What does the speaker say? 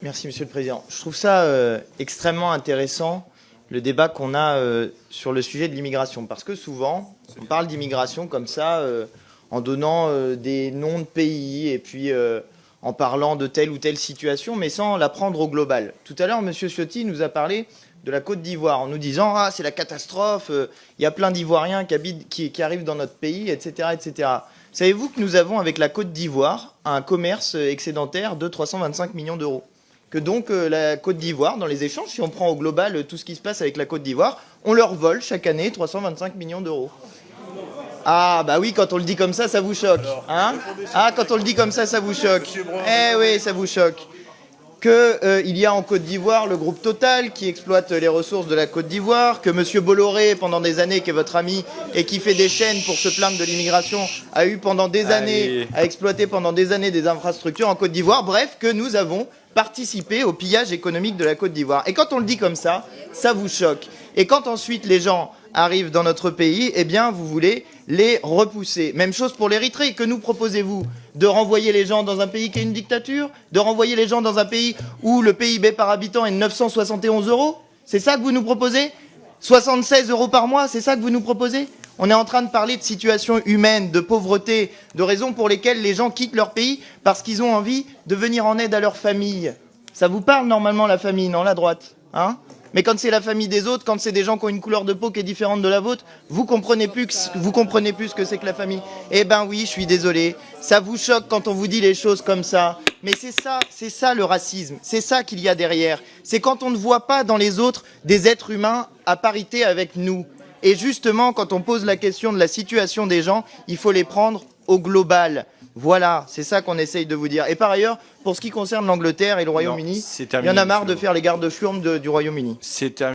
Merci Monsieur le Président. Je trouve ça extrêmement intéressant, le débat qu'on a sur le sujet de l'immigration. Parce que souvent, on parle d'immigration comme ça, en donnant des noms de pays et puis en parlant de telle ou telle situation, mais sans la prendre au global. Tout à l'heure, Monsieur Ciotti nous a parlé de la Côte d'Ivoire en nous disant « Ah, c'est la catastrophe, il y a plein d'Ivoiriens qui arrivent dans notre pays, etc. etc. » Savez-vous que nous avons avec la Côte d'Ivoire un commerce excédentaire de 325 millions d'euros ? Que donc la Côte d'Ivoire, dans les échanges, si on prend au global tout ce qui se passe avec la Côte d'Ivoire, on leur vole chaque année 325 millions d'euros. Ah bah oui, quand on le dit comme ça vous choque. Hein? Ah, quand on le dit comme ça vous choque. Eh oui, ça vous choque. Il y a en Côte d'Ivoire le groupe Total qui exploite les ressources de la Côte d'Ivoire, que M. Bolloré, pendant des années, qui est votre ami et qui fait des chaînes pour se plaindre de l'immigration, a eu pendant des années, a exploité pendant des années des infrastructures en Côte d'Ivoire. Bref, que nous avons participé au pillage économique de la Côte d'Ivoire. Et quand on le dit comme ça vous choque. Et quand ensuite les gens arrivent dans notre pays, eh bien vous voulez les repousser. Même chose pour l'Érythrée. Que nous proposez-vous? De renvoyer les gens dans un pays qui est une dictature? De renvoyer les gens dans un pays où le PIB par habitant est de 971 €? C'est ça que vous nous proposez? 76 € par mois, c'est ça que vous nous proposez? On est en train de parler de situation humaine, de pauvreté, de raisons pour lesquelles les gens quittent leur pays parce qu'ils ont envie de venir en aide à leur famille. Ça vous parle normalement la famille, non, la droite, hein? Mais quand c'est la famille des autres, quand c'est des gens qui ont une couleur de peau qui est différente de la vôtre, vous comprenez plus ce que c'est que la famille. Eh ben oui, je suis désolé. Ça vous choque quand on vous dit les choses comme ça. Mais c'est ça le racisme. C'est ça qu'il y a derrière. C'est quand on ne voit pas dans les autres des êtres humains à parité avec nous. Et justement, quand on pose la question de la situation des gens, il faut les prendre au global. Voilà, c'est ça qu'on essaye de vous dire. Et par ailleurs, pour ce qui concerne l'Angleterre et le Royaume-Uni, il y en a marre de faire les gardes-chiourmes du Royaume-Uni.